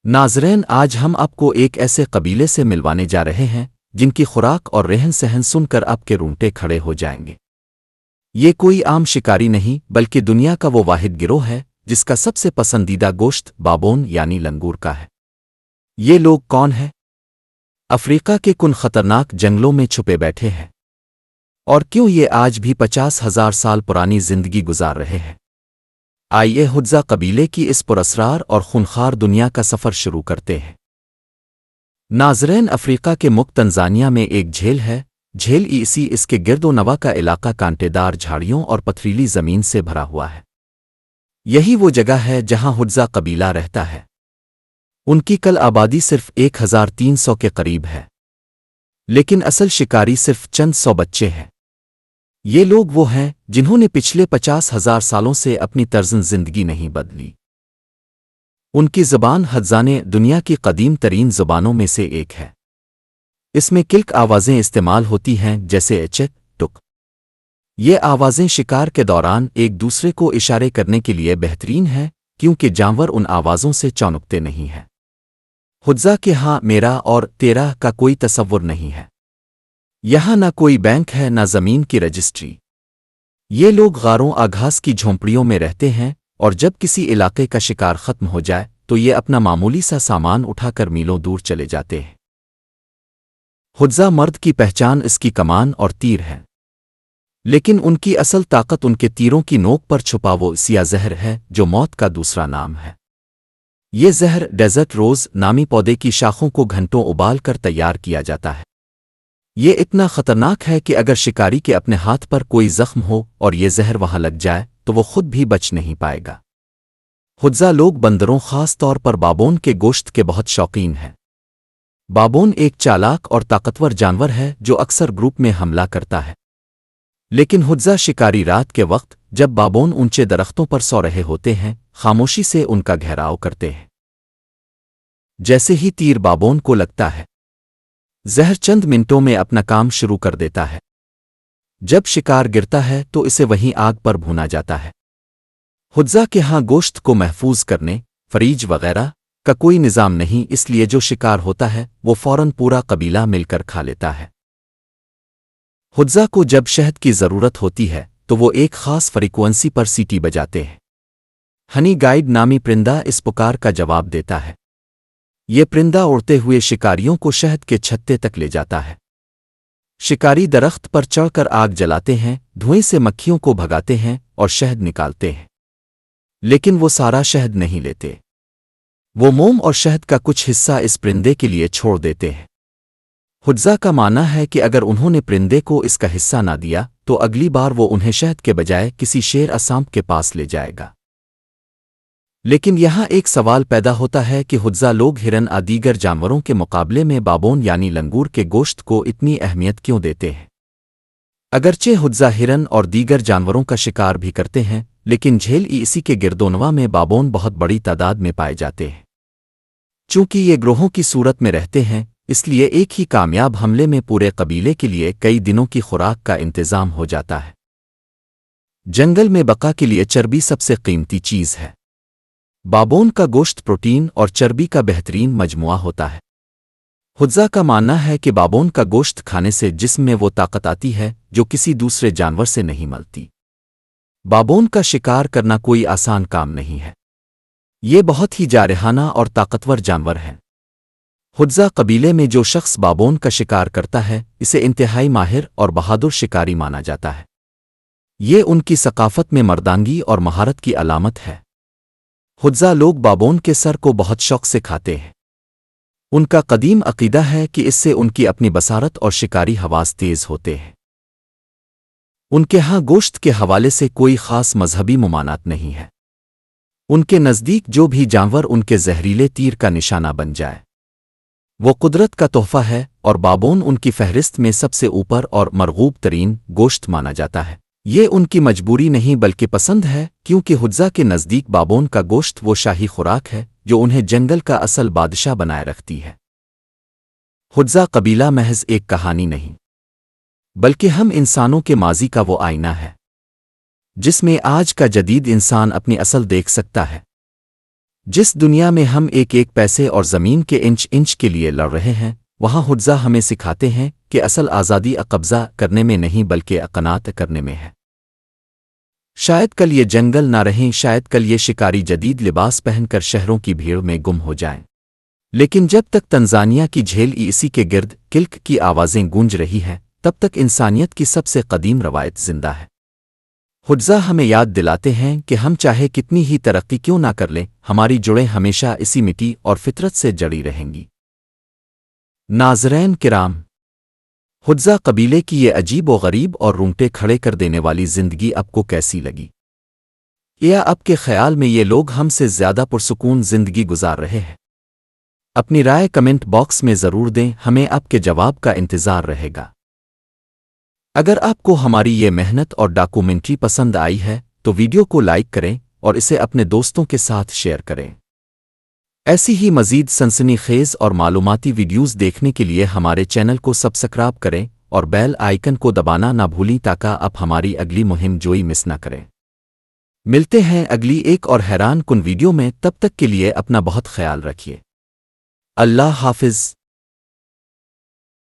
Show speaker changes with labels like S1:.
S1: ناظرین، آج ہم آپ کو ایک ایسے قبیلے سے ملوانے جا رہے ہیں جن کی خوراک اور رہن سہن سن کر آپ کے رونگٹے کھڑے ہو جائیں گے۔ یہ کوئی عام شکاری نہیں بلکہ دنیا کا وہ واحد گروہ ہے جس کا سب سے پسندیدہ گوشت بابون یعنی لنگور کا ہے۔ یہ لوگ کون ہیں؟ افریقہ کے کن خطرناک جنگلوں میں چھپے بیٹھے ہیں، اور کیوں یہ آج بھی 50,000 سال پرانی زندگی گزار رہے ہیں؟ آئیے حدزہ قبیلے کی اس پراسرار اور خونخوار دنیا کا سفر شروع کرتے ہیں۔ ناظرین، افریقہ کے ملک تنزانیہ میں ایک جھیل ہے۔ جھیل اس کے گرد و نواح کا علاقہ کانٹے دار جھاڑیوں اور پتھریلی زمین سے بھرا ہوا ہے۔ یہی وہ جگہ ہے جہاں حدزہ قبیلہ رہتا ہے۔ ان کی کل آبادی صرف 1300 کے قریب ہے، لیکن اصل شکاری صرف چند سو بچے ہیں۔ یہ لوگ وہ ہیں جنہوں نے پچھلے 50,000 سالوں سے اپنی طرز زندگی نہیں بدلی۔ ان کی زبان حدزانے دنیا کی قدیم ترین زبانوں میں سے ایک ہے۔ اس میں کلک آوازیں استعمال ہوتی ہیں جیسے چک ٹک۔ یہ آوازیں شکار کے دوران ایک دوسرے کو اشارے کرنے کے لیے بہترین ہیں، کیونکہ جانور ان آوازوں سے چونکتے نہیں ہیں۔ حدزہ کے ہاں میرا اور تیرا کا کوئی تصور نہیں ہے۔ یہاں نہ کوئی بینک ہے، نہ زمین کی رجسٹری۔ یہ لوگ غاروں آگھاس کی جھونپڑیوں میں رہتے ہیں، اور جب کسی علاقے کا شکار ختم ہو جائے تو یہ اپنا معمولی سا سامان اٹھا کر میلوں دور چلے جاتے ہیں۔ حدزہ مرد کی پہچان اس کی کمان اور تیر ہے، لیکن ان کی اصل طاقت ان کے تیروں کی نوک پر چھپا وہ سیاہ زہر ہے جو موت کا دوسرا نام ہے۔ یہ زہر ڈیزرٹ روز نامی پودے کی شاخوں کو گھنٹوں ابال کر تیار کیا جاتا ہے۔ یہ اتنا خطرناک ہے کہ اگر شکاری کے اپنے ہاتھ پر کوئی زخم ہو اور یہ زہر وہاں لگ جائے تو وہ خود بھی بچ نہیں پائے گا۔ حدزہ لوگ بندروں، خاص طور پر بابون کے گوشت کے بہت شوقین ہیں۔ بابون ایک چالاک اور طاقتور جانور ہے جو اکثر گروپ میں حملہ کرتا ہے، لیکن حدزہ شکاری رات کے وقت جب بابون اونچے درختوں پر سو رہے ہوتے ہیں خاموشی سے ان کا گھیراؤ کرتے ہیں۔ جیسے ہی تیر بابون کو لگتا ہے، زہر چند منٹوں میں اپنا کام شروع کر دیتا ہے۔ جب شکار گرتا ہے تو اسے وہیں آگ پر بھونا جاتا ہے۔ حدزہ کے ہاں گوشت کو محفوظ کرنے، فریج وغیرہ کا کوئی نظام نہیں، اس لیے جو شکار ہوتا ہے وہ فوراً پورا قبیلہ مل کر کھا لیتا ہے۔ حدزہ کو جب شہد کی ضرورت ہوتی ہے تو وہ ایک خاص فریکوئنسی پر سیٹی بجاتے ہیں۔ ہنی گائیڈ نامی پرندہ اس پکار کا جواب دیتا ہے۔ یہ پرندہ اڑتے ہوئے شکاریوں کو شہد کے چھتے تک لے جاتا ہے۔ شکاری درخت پر چڑھ کر آگ جلاتے ہیں، دھوئیں سے مکھیوں کو بھگاتے ہیں اور شہد نکالتے ہیں، لیکن وہ سارا شہد نہیں لیتے۔ وہ موم اور شہد کا کچھ حصہ اس پرندے کے لیے چھوڑ دیتے ہیں۔ حدزہ کا ماننا ہے کہ اگر انہوں نے پرندے کو اس کا حصہ نہ دیا تو اگلی بار وہ انہیں شہد کے بجائے کسی شیر اسامپ کے پاس لے جائے گا۔ لیکن یہاں ایک سوال پیدا ہوتا ہے کہ حدزہ لوگ ہرن دیگر جانوروں کے مقابلے میں بابون یعنی لنگور کے گوشت کو اتنی اہمیت کیوں دیتے ہیں؟ اگرچہ حدزہ ہرن اور دیگر جانوروں کا شکار بھی کرتے ہیں، لیکن جھیل اسی کے گردونوا میں بابون بہت بڑی تعداد میں پائے جاتے ہیں۔ چونکہ یہ گروہوں کی صورت میں رہتے ہیں، اس لیے ایک ہی کامیاب حملے میں پورے قبیلے کے لیے کئی دنوں کی خوراک کا انتظام ہو جاتا ہے۔ جنگل میں بقا کے لیے چربی سب سے قیمتی چیز ہے۔ بابون کا گوشت پروٹین اور چربی کا بہترین مجموعہ ہوتا ہے۔ حدزہ کا ماننا ہے کہ بابون کا گوشت کھانے سے جسم میں وہ طاقت آتی ہے جو کسی دوسرے جانور سے نہیں ملتی۔ بابون کا شکار کرنا کوئی آسان کام نہیں ہے۔ یہ بہت ہی جارحانہ اور طاقتور جانور ہیں۔ حدزہ قبیلے میں جو شخص بابون کا شکار کرتا ہے اسے انتہائی ماہر اور بہادر شکاری مانا جاتا ہے۔ یہ ان کی ثقافت میں مردانگی اور مہارت کی علامت ہے۔ حدزہ لوگ بابون کے سر کو بہت شوق سے کھاتے ہیں۔ ان کا قدیم عقیدہ ہے کہ اس سے ان کی اپنی بصارت اور شکاری حواس تیز ہوتے ہیں۔ ان کے ہاں گوشت کے حوالے سے کوئی خاص مذہبی ممانعت نہیں ہے۔ ان کے نزدیک جو بھی جانور ان کے زہریلے تیر کا نشانہ بن جائے وہ قدرت کا تحفہ ہے، اور بابون ان کی فہرست میں سب سے اوپر اور مرغوب ترین گوشت مانا جاتا ہے۔ یہ ان کی مجبوری نہیں بلکہ پسند ہے، کیونکہ حدزہ کے نزدیک بابون کا گوشت وہ شاہی خوراک ہے جو انہیں جنگل کا اصل بادشاہ بنائے رکھتی ہے۔ حدزہ قبیلہ محض ایک کہانی نہیں، بلکہ ہم انسانوں کے ماضی کا وہ آئینہ ہے جس میں آج کا جدید انسان اپنی اصل دیکھ سکتا ہے۔ جس دنیا میں ہم ایک ایک پیسے اور زمین کے انچ انچ کے لیے لڑ رہے ہیں، وہاں حجزہ ہمیں سکھاتے ہیں کہ اصل آزادی قبضہ کرنے میں نہیں بلکہ قناعت کرنے میں ہے۔ شاید کل یہ جنگل نہ رہیں، شاید کل یہ شکاری جدید لباس پہن کر شہروں کی بھیڑ میں گم ہو جائیں، لیکن جب تک تنزانیہ کی جھیل اسی کے گرد کلک کی آوازیں گونج رہی ہیں، تب تک انسانیت کی سب سے قدیم روایت زندہ ہے۔ حجزہ ہمیں یاد دلاتے ہیں کہ ہم چاہے کتنی ہی ترقی کیوں نہ کر لیں، ہماری جڑیں ہمیشہ اسی مٹی اور فطرت سے جڑی رہیں گی۔ ناظرین کرام، حجزہ قبیلے کی یہ عجیب و غریب اور رونگٹے کھڑے کر دینے والی زندگی آپ کو کیسی لگی؟ یا آپ کے خیال میں یہ لوگ ہم سے زیادہ پرسکون زندگی گزار رہے ہیں؟ اپنی رائے کمنٹ باکس میں ضرور دیں، ہمیں آپ کے جواب کا انتظار رہے گا۔ اگر آپ کو ہماری یہ محنت اور ڈاکومنٹری پسند آئی ہے تو ویڈیو کو لائک کریں اور اسے اپنے دوستوں کے ساتھ شیئر کریں۔ ایسی ہی مزید سنسنی خیز اور معلوماتی ویڈیوز دیکھنے کے لیے ہمارے چینل کو سبسکرائب کریں اور بیل آئیکن کو دبانا نہ بھولیں تاکہ آپ ہماری اگلی مہم جوئی مس نہ کریں۔ ملتے ہیں اگلی ایک اور حیران کن ویڈیو میں، تب تک کے لیے اپنا بہت خیال رکھیے۔ اللہ حافظ۔